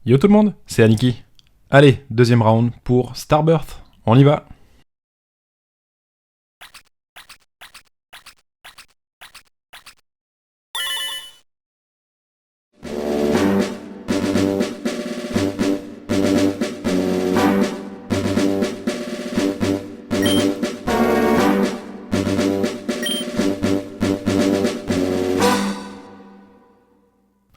Yo tout le monde, c'est Aniki. Allez, deuxième round pour Starbirth, on y va.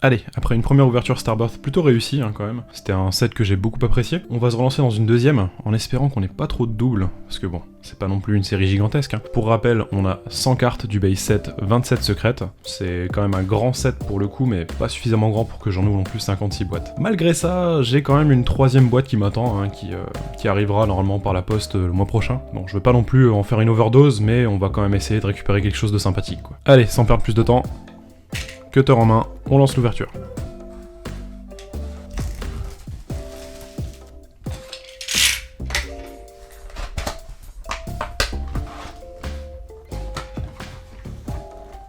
Allez, après une première ouverture Starbirth plutôt réussie quand même, c'était un set que j'ai beaucoup apprécié, on va se relancer dans une deuxième en espérant qu'on n'ait pas trop de doubles, parce que bon, c'est pas non plus une série gigantesque. Pour rappel, on a 100 cartes du base set, 27 secrètes, c'est quand même un grand set pour le coup, mais pas suffisamment grand pour que j'en ouvre non plus 56 boîtes. Malgré ça, j'ai quand même une troisième boîte qui m'attend, qui arrivera normalement par la poste le mois prochain. Bon, je veux pas non plus en faire une overdose, mais on va quand même essayer de récupérer quelque chose de sympathique, quoi. Allez, sans perdre plus de temps, cutter en main, on lance l'ouverture.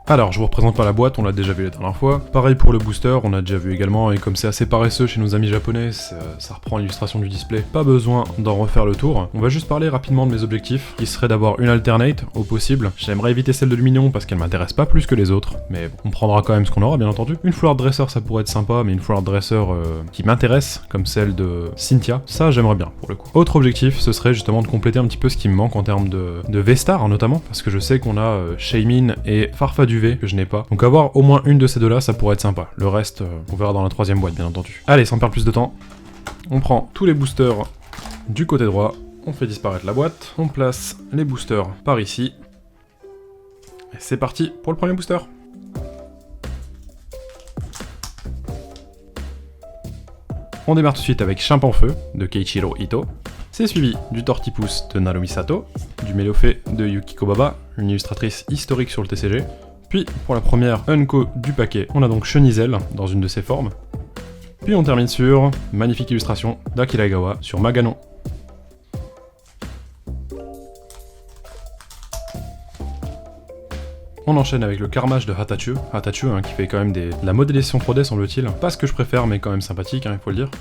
Alors, je vous représente pas la boîte, on l'a déjà vu la dernière fois. Pareil pour le booster, on a déjà vu également, et comme c'est assez paresseux chez nos amis japonais, ça reprend l'illustration du display. Pas besoin d'en refaire le tour. On va juste parler rapidement de mes objectifs, qui serait d'avoir une alternate, au possible. J'aimerais éviter celle de Luminion parce qu'elle m'intéresse pas plus que les autres, mais bon, on prendra quand même ce qu'on aura, bien entendu. Une Full Art Dresser, ça pourrait être sympa, mais une Full Art Dresser qui m'intéresse, comme celle de Cynthia, ça j'aimerais bien, pour le coup. Autre objectif, ce serait justement de compléter un petit peu ce qui me manque en termes de V-Star, notamment, parce que je sais qu'on a Shaymin et Farfaduve que je n'ai pas. Donc avoir au moins une de ces deux-là, ça pourrait être sympa. Le reste, on verra dans la troisième boîte, bien entendu. Allez, sans perdre plus de temps, on prend tous les boosters du côté droit, on fait disparaître la boîte, on place les boosters par ici. Et c'est parti pour le premier booster. On démarre tout de suite avec Chimpanfeu de Keiichiro Ito. C'est suivi du Tortipousse de Narumi Sato, du Mélofée de Yukiko Baba, une illustratrice historique sur le TCG. Puis, pour la première Unco du paquet, on a donc Chenizel dans une de ses formes. Puis on termine sur magnifique illustration d'Akira Egawa sur Maganon. On enchaîne avec le Carmage de Hatachu, qui fait quand même de la modélisation 3D semble-t-il. Pas ce que je préfère, mais quand même sympathique, il faut le dire.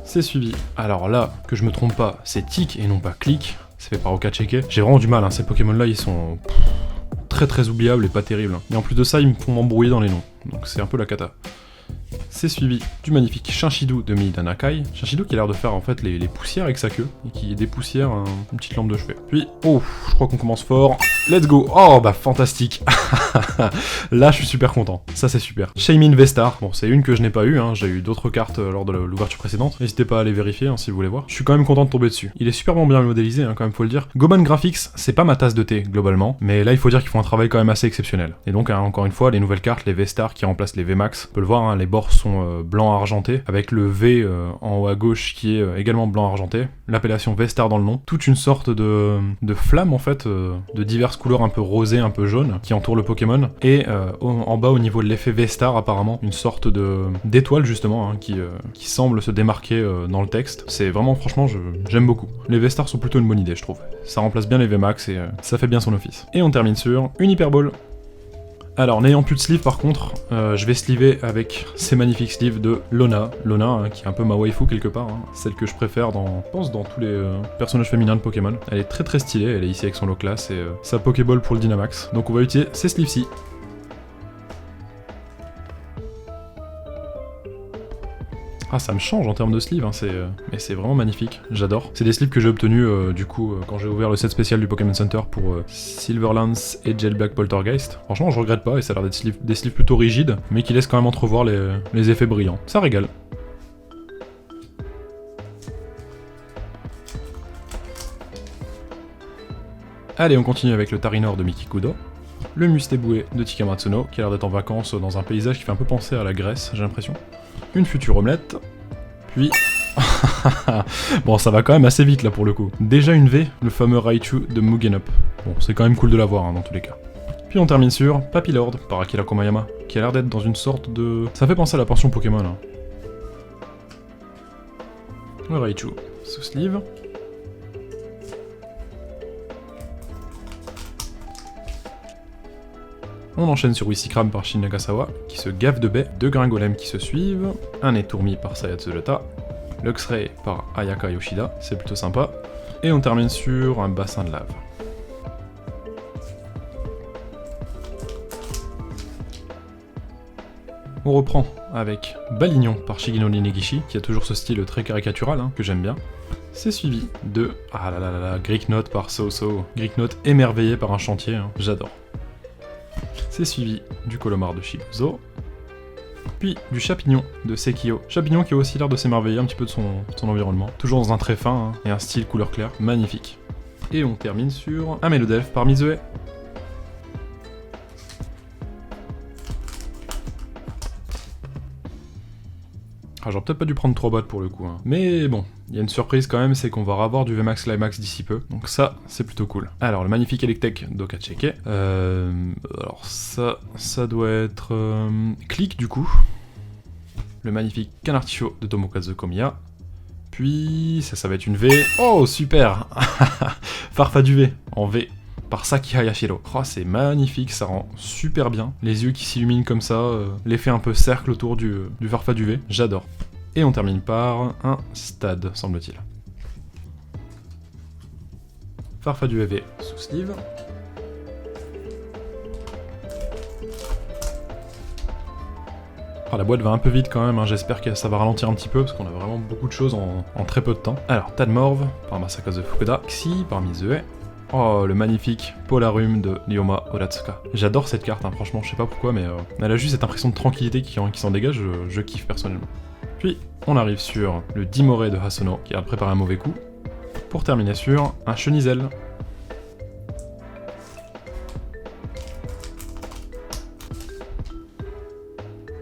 C'est suivi, alors là, que je me trompe pas, c'est Tic et non pas Click, c'est fait par Okacheke. J'ai vraiment du mal, ces Pokémon-là, ils sont très oubliables et pas terribles. Et en plus de ça, ils me font m'embrouiller dans les noms, donc c'est un peu la cata. C'est suivi du magnifique Shinshidou de Miida Nakai. Shinshidou qui a l'air de faire en fait les poussières avec sa queue, et qui dépoussière une petite lampe de chevet. Puis, oh, je crois qu'on commence fort. Let's go. Oh, bah fantastique. Là, je suis super content. Ça, c'est super. Shaymin V-Star. Bon, c'est une que je n'ai pas eu, j'ai eu d'autres cartes lors de l'ouverture précédente. N'hésitez pas à aller vérifier si vous voulez voir. Je suis quand même content de tomber dessus. Il est superment bien modélisé, quand même, faut le dire. Goban Graphics, c'est pas ma tasse de thé, globalement, mais là, il faut dire qu'ils font un travail quand même assez exceptionnel. Et donc, encore une fois, les nouvelles cartes, les V-Star qui remplacent les V-Max, on peut le voir, les bords sont blanc argenté, avec le V en haut à gauche qui est également blanc argenté, l'appellation V-Star dans le nom, toute une sorte de flamme en fait, de diverses couleurs un peu rosées, un peu jaunes, qui entourent le Pokémon, et en bas au niveau de l'effet V-Star apparemment, une sorte d'étoile justement, qui semble se démarquer dans le texte. C'est vraiment, franchement, j'aime beaucoup. Les V-Star sont plutôt une bonne idée, je trouve. Ça remplace bien les V-Max et ça fait bien son office. Et on termine sur une Hyper Ball. Alors, n'ayant plus de sleeve par contre, je vais sleever avec ces magnifiques sleeves de Lona. Lona, qui est un peu ma waifu quelque part, celle que je préfère dans tous les personnages féminins de Pokémon. Elle est très stylée, elle est ici avec son lot class et sa Pokéball pour le Dynamax. Donc on va utiliser ces sleeves-ci. Ah, ça me change en termes de sleeve, mais c'est vraiment magnifique, j'adore. C'est des sleeves que j'ai obtenus du coup quand j'ai ouvert le set spécial du Pokémon Center pour Silverlance et Gel Black Poltergeist. Franchement, je regrette pas et ça a l'air d'être des sleeves plutôt rigides, mais qui laissent quand même entrevoir les effets brillants. Ça régale. Allez, on continue avec le Tarinor de Mikikudo. Le Mustéboué de Tikamatsuno, qui a l'air d'être en vacances dans un paysage qui fait un peu penser à la Grèce, j'ai l'impression. Une future omelette, puis... bon, ça va quand même assez vite là pour le coup. Déjà une V, le fameux Raichu de Mugen Up. Bon, c'est quand même cool de l'avoir dans tous les cas. Puis on termine sur Papillord par Akira Komayama, qui a l'air d'être dans une sorte de... Ça fait penser à la pension Pokémon. Le Raichu, sous sleeve. On enchaîne sur Wissikram par Shin Nagasawa, qui se gaffe de baies, 2 grains golems qui se suivent, un Eturmi par Sayatsureta, Luxray par Ayaka Yoshida, c'est plutôt sympa, et on termine sur un bassin de lave. On reprend avec Balignon par Shigenori Negishi, qui a toujours ce style très caricatural, hein, que j'aime bien. C'est suivi de... ah là là là là, Greek Note par So-So. Greek Note émerveillé par un chantier, hein, j'adore. C'est suivi du Colomar de Shibuzo. Puis du Chapignon de Sekio. Chapignon qui a aussi l'air de s'émerveiller un petit peu de son environnement. Toujours dans un trait fin, hein, et un style couleur claire, magnifique. Et on termine sur un Melodelph par Mizue. Ah, j'aurais peut-être pas dû prendre 3 boîtes pour le coup, hein. Mais bon, il y a une surprise quand même, c'est qu'on va revoir du VMAX Climax d'ici peu, donc ça, c'est plutôt cool. Alors, le magnifique Electek d'Okacheke, alors ça doit être... Click du coup. Le magnifique Canarticho de Tomokazu Komiya. Puis, ça va être une V. Oh, super. Farfa du V, en V. Par Saki Hayashiro. Oh, c'est magnifique, ça rend super bien. Les yeux qui s'illuminent comme ça, l'effet un peu cercle autour du Farfa du V, j'adore. Et on termine par un stade, semble-t-il. Farfa du V sous sleeve. Oh, la boîte va un peu vite quand même, hein. J'espère que ça va ralentir un petit peu, parce qu'on a vraiment beaucoup de choses en très peu de temps. Alors, Tadmorve par Masakazu Fukuda, Xi par Mizue. Oh, le magnifique Polarum de Ryoma Oratsuka. J'adore cette carte, hein, franchement, je sais pas pourquoi, mais elle a juste cette impression de tranquillité qui s'en dégage, je kiffe personnellement. Puis, on arrive sur le Dimore de Hasono, qui a préparé un mauvais coup, pour terminer sur un Chenizel.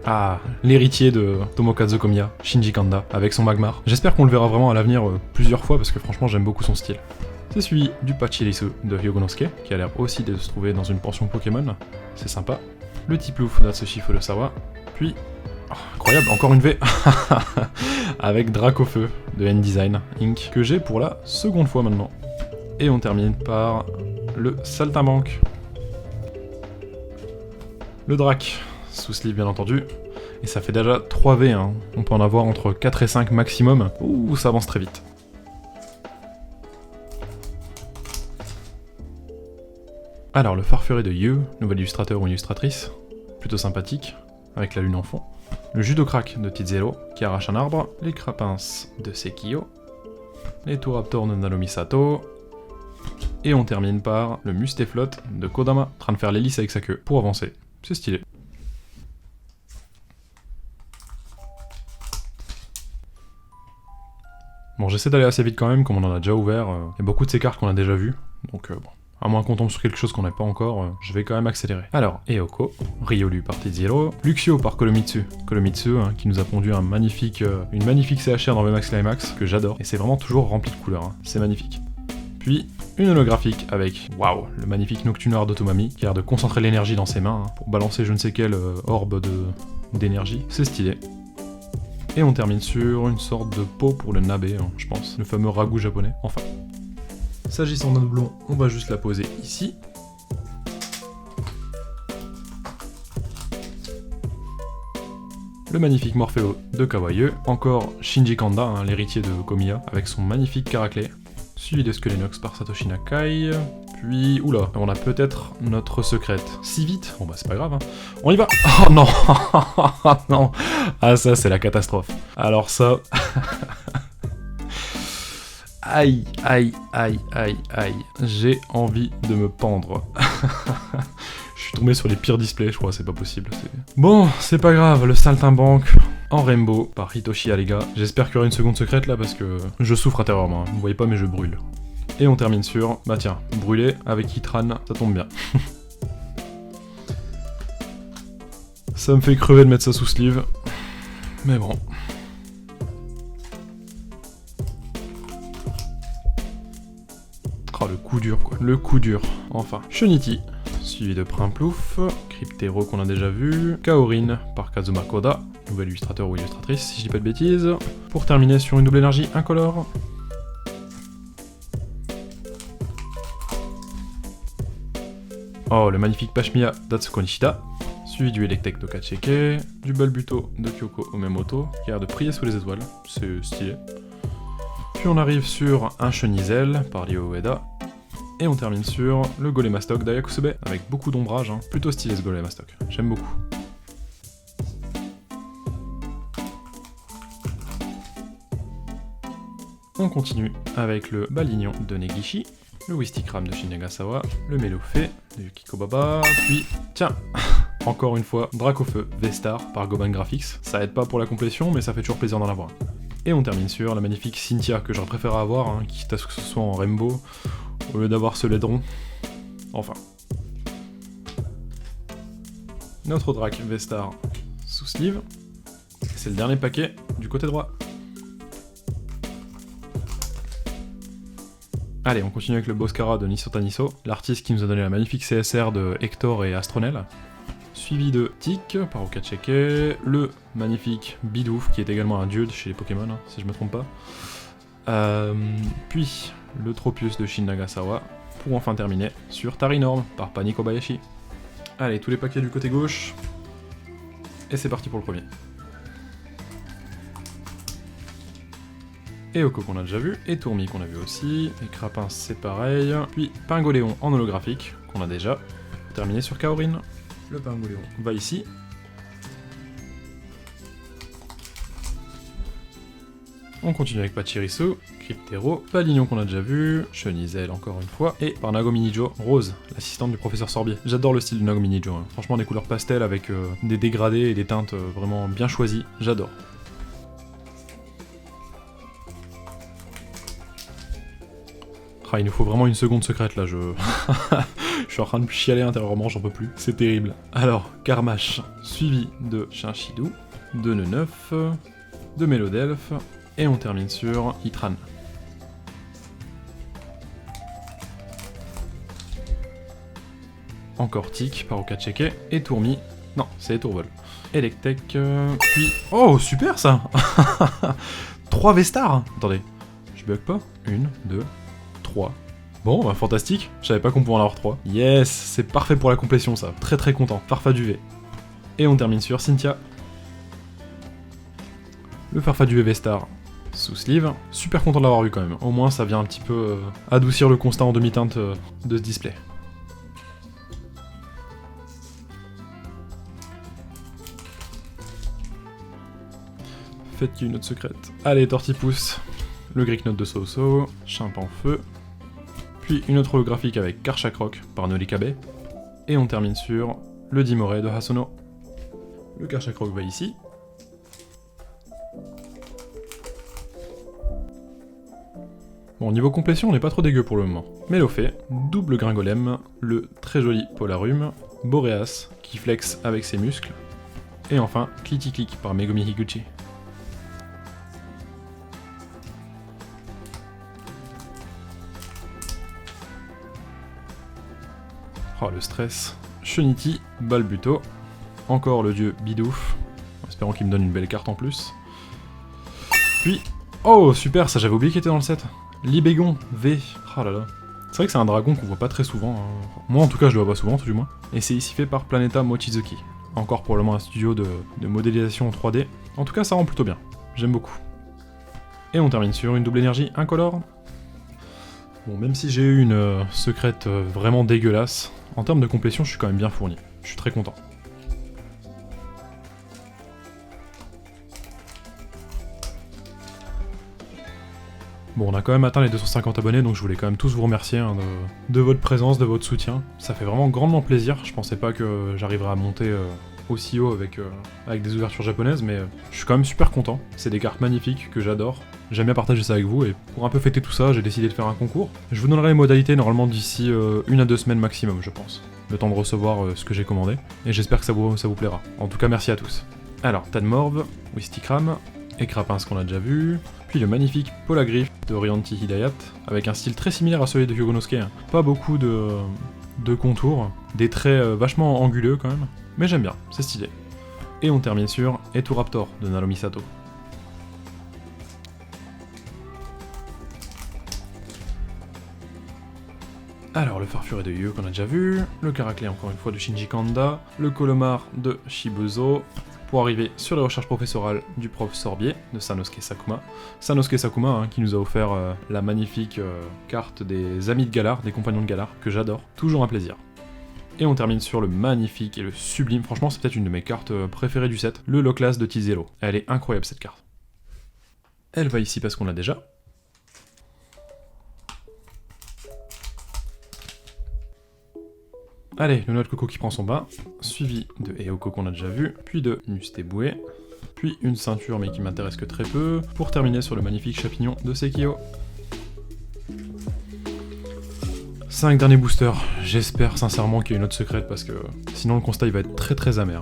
Ah, l'héritier de Tomokazu Komiya, Shinji Kanda, avec son Magmar. J'espère qu'on le verra vraiment à l'avenir plusieurs fois, parce que franchement, j'aime beaucoup son style. C'est suivi du Pachirisu de Hyogonosuke, qui a l'air aussi de se trouver dans une pension Pokémon, c'est sympa. Le Tiplouf d'Atsushi Furusawa, puis... oh, incroyable, encore une V avec Dracofeu de N-Design Inc. que j'ai pour la seconde fois maintenant. Et on termine par le Saltimbanque. Le Drac, sous sleeve bien entendu. Et ça fait déjà 3 V, hein. On peut en avoir entre 4 et 5 maximum. Ouh, ça avance très vite. Alors, le Farfuret de Yu, nouvel illustrateur ou illustratrice, plutôt sympathique, avec la lune en fond. Le Judocrack de Tizero, qui arrache un arbre. Les Crapins de Sekio. Les Touraptor de Narumisato. Et on termine par le Mustéflotte de Kodama, en train de faire l'hélice avec sa queue pour avancer. C'est stylé. Bon, j'essaie d'aller assez vite quand même, comme on en a déjà ouvert. Il y a beaucoup de ces cartes qu'on a déjà vues, donc bon. À moins qu'on tombe sur quelque chose qu'on n'a pas encore, je vais quand même accélérer. Alors, Eoko, Ryolu par Tizero, Luxio par Kolomitsu. Kolomitsu, hein, qui nous a pondu une magnifique CHR dans VMAX Climax, que j'adore. Et c'est vraiment toujours rempli de couleurs, hein. C'est magnifique. Puis, une holographique avec, waouh, le magnifique Noctunoir d'Otomami, qui a l'air de concentrer l'énergie dans ses mains, hein, pour balancer je ne sais quelle orbe d'énergie. C'est stylé. Et on termine sur une sorte de pot pour le nabe, hein, je pense. Le fameux ragoût japonais, enfin. S'agissant d'un doublon, on va juste la poser ici. Le magnifique Morpheo de Kawaii. Encore Shinji Kanda, hein, l'héritier de Komiya, avec son magnifique Caraklé. Suivi de Skelenox par Satoshi Nakai. Puis, oula, on a peut-être notre secrète. Si vite? Bon bah c'est pas grave, hein. On y va. Oh non. Non. Ah ça c'est la catastrophe. Alors ça... Aïe, aïe, aïe, aïe, aïe. J'ai envie de me pendre. Je suis tombé sur les pires displays, je crois, c'est pas possible. Bon, c'est pas grave, le Saltimbanque en Rainbow par Hitoshi Ariga. J'espère qu'il y aura une seconde secrète là, parce que je souffre intérieurement. Vous voyez pas, mais je brûle. Et on termine sur... bah tiens, brûler avec Hitran, ça tombe bien. Ça me fait crever de mettre ça sous sleeve. Mais bon... oh, le coup dur, quoi. Le coup dur. Enfin. Shuniti, suivi de Primplouf, Cryptero qu'on a déjà vu, Kaorin par Kazuma Koda, nouvel illustrateur ou illustratrice, si je dis pas de bêtises, pour terminer sur une double énergie incolore. Oh, le magnifique Pashmiya d'Atsuko Nishida, suivi du Electek de Kacheke, du Balbuto de Kyoko Umemoto, qui a l'air de prier sous les étoiles, c'est stylé. Puis on arrive sur un Shonizel par Ryo Ueda, et on termine sur le Golemastock d'Ayakusube, avec beaucoup d'ombrage, hein. Plutôt stylé ce Golemastock, j'aime beaucoup. On continue avec le Balignon de Negishi, le Wistikram de Shin Nagasawa, le Melofé de Yukiko Baba, puis tiens, encore une fois, Dracofeu V-Star par Goban Graphics. Ça aide pas pour la complétion, mais ça fait toujours plaisir d'en avoir. Et on termine sur la magnifique Cynthia que j'aurais préféré avoir, hein, quitte à ce que ce soit en rainbow, au lieu d'avoir ce laidron. Enfin. Notre Drac V-Star sous sleeve. C'est le dernier paquet du côté droit. Allez, on continue avec le Boscara de Niso Taniso, l'artiste qui nous a donné la magnifique CSR de Hector et Astronel, suivi de Tik par Okacheke, le magnifique Bidoof qui est également un dude chez les Pokémon, hein, si je me trompe pas, puis le Tropius de Shin Nagasawa, pour enfin terminer sur Tarinorm par Pani Kobayashi. Allez, tous les paquets du côté gauche, et c'est parti pour le premier. Et Oko qu'on a déjà vu, et Tourmi qu'on a vu aussi, et Crapin c'est pareil, puis Pingoléon en holographique, qu'on a déjà, pour terminer sur Kaorin. Le Pingoléon va ici. On continue avec Pachirisu, Cryptero, Palignon qu'on a déjà vu, Chenizel encore une fois, et par Nagomi Nijo, Rose, l'assistante du professeur Sorbier. J'adore le style de Nagomi Nijo, hein. Franchement des couleurs pastel avec des dégradés et des teintes vraiment bien choisies, j'adore. Ah, il nous faut vraiment une seconde secrète là, je suis en train de chialer intérieurement, j'en peux plus, c'est terrible. Alors, Karmash, suivi de Shinshidou, de Neneuf, de Mélodelph, et on termine sur Itran. Encore Tik par Okacheke, et Tourmi, non, c'est Tourvol. Electek, puis... Oh, super ça 3 V-Stars. Attendez, je bug pas. 1, 2... 3. Bon, bah fantastique, je savais pas qu'on pouvait en avoir 3. Yes, c'est parfait pour la complétion ça, très très content, Farfa du V. Et on termine sur Cynthia. Le Farfa du V-Star sous sleeve, super content de l'avoir vu quand même, au moins ça vient un petit peu adoucir le constat en demi-teinte de ce display. Faites qu'il y ait une note secrète. Allez, Tortipousse, le Greek Note de So-So, Chimpan Feu, puis une autre holographique avec Karchakrok par Norikabe, et on termine sur le Dimoré de Hasono. Le Karchakrok va ici. Bon, niveau complétion, on n'est pas trop dégueu pour le moment. Melofé, double Gringolem, le très joli Polarum, Boreas, qui flex avec ses muscles, et enfin Clitti-Click par Megumi Higuchi. Oh le stress. Shuniti, Balbuto, encore le dieu Bidoof, en espérant qu'il me donne une belle carte en plus. Puis, oh super, ça j'avais oublié qu'il était dans le set. Libégon, V, oh là là. C'est vrai que c'est un dragon qu'on voit pas très souvent, hein. Moi en tout cas je le vois pas souvent tout du moins. Et c'est ici fait par Planeta Mochizuki, encore probablement un studio de modélisation en 3D. En tout cas ça rend plutôt bien, j'aime beaucoup. Et on termine sur une double énergie incolore. Bon, même si j'ai eu une secrète vraiment dégueulasse, en termes de complétion, je suis quand même bien fourni. Je suis très content. Bon, on a quand même atteint les 250 abonnés, donc je voulais quand même tous vous remercier hein, de votre présence, de votre soutien. Ça fait vraiment grandement plaisir. Je pensais pas que j'arriverais à monter aussi haut avec des ouvertures japonaises, mais je suis quand même super content. C'est des cartes magnifiques que j'adore. J'aime bien partager ça avec vous, et pour un peu fêter tout ça, j'ai décidé de faire un concours. Je vous donnerai les modalités normalement d'ici 1 à 2 semaines maximum, je pense. Le temps de recevoir ce que j'ai commandé, et j'espère que ça vous plaira. En tout cas, merci à tous. Alors, Tadmorv, Wistikram, et Crapin, ce qu'on a déjà vu, puis le magnifique Polagriff de Rianti Hidayat, avec un style très similaire à celui de Hyogonosuke, hein. Pas beaucoup de contours, des traits vachement anguleux quand même, mais j'aime bien, c'est stylé. Et on termine sur Eturaptor de Naomi Sato. Alors, le Farfuré de Yu qu'on a déjà vu, le Caracle encore une fois de Shinji Kanda, le Colomar de Shibuzo, pour arriver sur les recherches professorales du prof Sorbier, de Sanosuke Sakuma. Sanosuke Sakuma, hein, qui nous a offert la magnifique carte des amis de Galar, des compagnons de Galar, que j'adore, toujours un plaisir. Et on termine sur le magnifique et le sublime, franchement c'est peut-être une de mes cartes préférées du set, le Loclas de Tizero. Elle est incroyable cette carte. Elle va ici parce qu'on l'a déjà. Allez, le noix de coco qui prend son bain, suivi de Eoko qu'on a déjà vu, puis de Nustebue, puis une ceinture mais qui m'intéresse que très peu, pour terminer sur le magnifique chapignon de Sekio. 5 derniers boosters, j'espère sincèrement qu'il y a une autre secrète parce que sinon le constat il va être très très amer.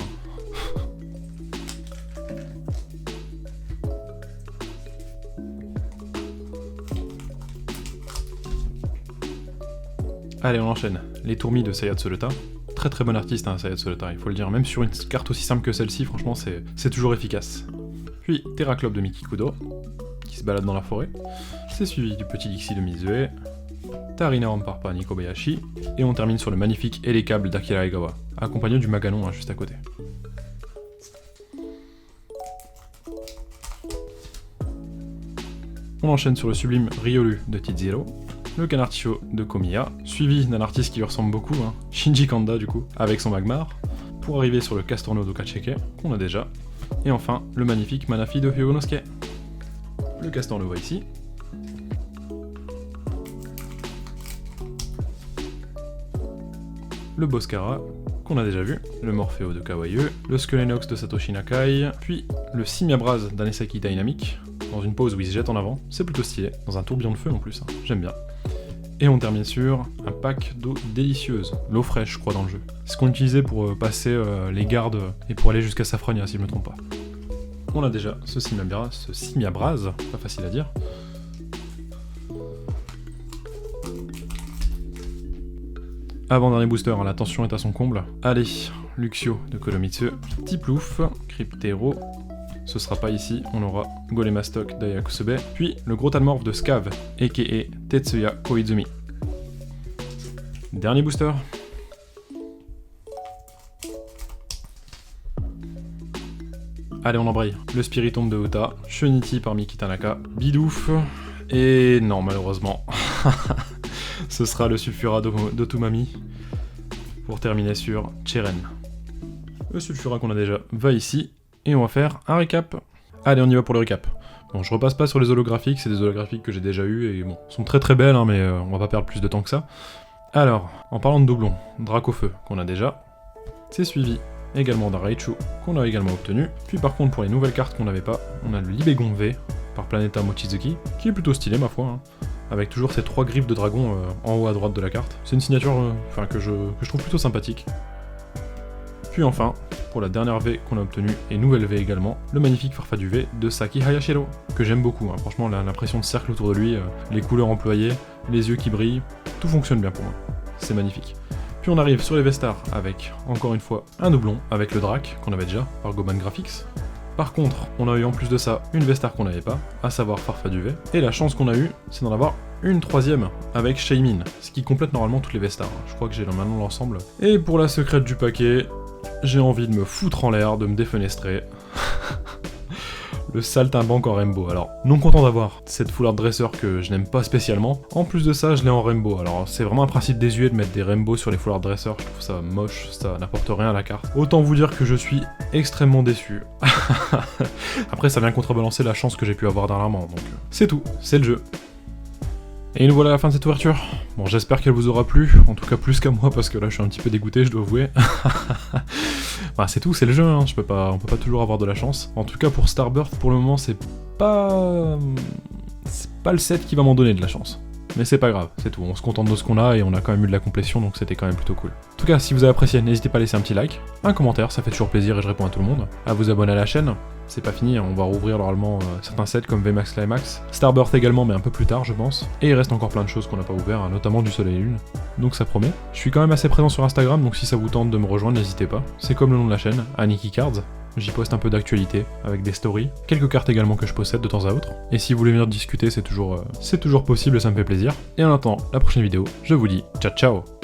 Allez, on enchaîne. Les tourmis de Sayat Soleta. Très très bon artiste, hein, Sayat Soleta, il faut le dire. Même sur une carte aussi simple que celle-ci, franchement, c'est toujours efficace. Puis Terraclope de Mikikudo, qui se balade dans la forêt. C'est suivi du petit Dixie de Mizue. Tarina Ramparpa Nikobayashi. Et on termine sur le magnifique Elekable d'Akira Egawa, accompagné du Maganon hein, juste à côté. On enchaîne sur le sublime Riolu de Tizero. Le Canartio de Komiya, suivi d'un artiste qui lui ressemble beaucoup, hein, Shinji Kanda du coup, avec son Magmar, pour arriver sur le Castorno d'Okacheke, qu'on a déjà, et enfin le magnifique Manafi de Hyogonosuke. Le Castorno va ici. Le Boscara, qu'on a déjà vu, le Morpheo de Kawaii, le Skelenox de Satoshi Nakai, puis le Simiabraz d'Anesaki Dynamic, dans une pose où il se jette en avant, c'est plutôt stylé, dans un tourbillon de feu en plus, hein, j'aime bien. Et on termine sur un pack d'eau délicieuse, l'eau fraîche je crois dans le jeu. C'est ce qu'on utilisait pour passer les gardes et pour aller jusqu'à Safronia si je me trompe pas. On a déjà ce Simiabraz, pas facile à dire. Avant-dernier booster, hein, la tension est à son comble. Allez, Luxio de Kolomitsu, Tiplouf, Cryptero, ce sera pas ici, on aura Golemastok d'Ayakusube, puis le gros Talmorph de Scav, a.k.a. Tetsuya Koizumi. Dernier booster. Allez, on embraye. Le Spiritomb de Ota, Shunity par Miki Tanaka, Bidouf, et non, malheureusement, ce sera le Sulfura d'Otumami, pour terminer sur Cheren. Le Sulfura qu'on a déjà va ici, et on va faire un récap. Allez, on y va pour le récap. Bon, je repasse pas sur les holographiques, c'est des holographiques que j'ai déjà eu et bon, sont très très belles, hein, mais on va pas perdre plus de temps que ça. Alors, en parlant de doublons, Dracofeu qu'on a déjà, c'est suivi également d'un Raichu qu'on a également obtenu. Puis par contre, pour les nouvelles cartes qu'on n'avait pas, on a le Libégon V par Planeta Mochizuki, qui est plutôt stylé ma foi, hein, avec toujours ces 3 griffes de dragon en haut à droite de la carte. C'est une signature que je trouve plutôt sympathique. Puis enfin, pour la dernière V qu'on a obtenue, et nouvelle V également, le magnifique Farfadu V de Saki Hayashiro, que j'aime beaucoup, hein. Franchement l'impression de cercle autour de lui, les couleurs employées, les yeux qui brillent, tout fonctionne bien pour moi, c'est magnifique. Puis on arrive sur les Vestars avec, encore une fois, un doublon avec le Drac, qu'on avait déjà, par Goban Graphics. Par contre, on a eu en plus de ça une Vestar qu'on n'avait pas, à savoir Farfadu V, et la chance qu'on a eue, c'est d'en avoir une troisième avec Shaymin, ce qui complète normalement toutes les Vestars, hein. Je crois que j'ai maintenant l'ensemble. Et pour la secrète du paquet, j'ai envie de me foutre en l'air, de me défenestrer. Le saltimbanque en rainbow. Alors, non content d'avoir cette foulard dresseur que je n'aime pas spécialement, en plus de ça, je l'ai en rainbow. Alors, c'est vraiment un principe désuet de mettre des rainbows sur les foulards dresseurs, je trouve ça moche, ça n'apporte rien à la carte. Autant vous dire que je suis extrêmement déçu. Après, ça vient contrebalancer la chance que j'ai pu avoir dernièrement, donc c'est tout, c'est le jeu. Et nous voilà à la fin de cette ouverture. Bon, j'espère qu'elle vous aura plu, en tout cas plus qu'à moi, parce que là je suis un petit peu dégoûté, je dois avouer. Bah, c'est tout, c'est le jeu, hein. On peut pas toujours avoir de la chance. En tout cas pour Starbirth, pour le moment, c'est pas le set qui va m'en donner de la chance. Mais c'est pas grave, c'est tout, on se contente de ce qu'on a et on a quand même eu de la complétion, donc c'était quand même plutôt cool. En tout cas, si vous avez apprécié, n'hésitez pas à laisser un petit like, un commentaire, ça fait toujours plaisir et je réponds à tout le monde. À vous abonner à la chaîne, c'est pas fini, on va rouvrir normalement certains sets comme VMAX Climax, Starbirth également, mais un peu plus tard je pense. Et il reste encore plein de choses qu'on n'a pas ouvert, hein, notamment du Soleil et Lune, donc ça promet. Je suis quand même assez présent sur Instagram, donc si ça vous tente de me rejoindre, n'hésitez pas. C'est comme le nom de la chaîne, Aniki Cards. j'y poste un peu d'actualité, avec des stories, quelques cartes également que je possède de temps à autre. Et si vous voulez venir discuter, c'est toujours possible et ça me fait plaisir. Et en attendant la prochaine vidéo, je vous dis ciao ciao.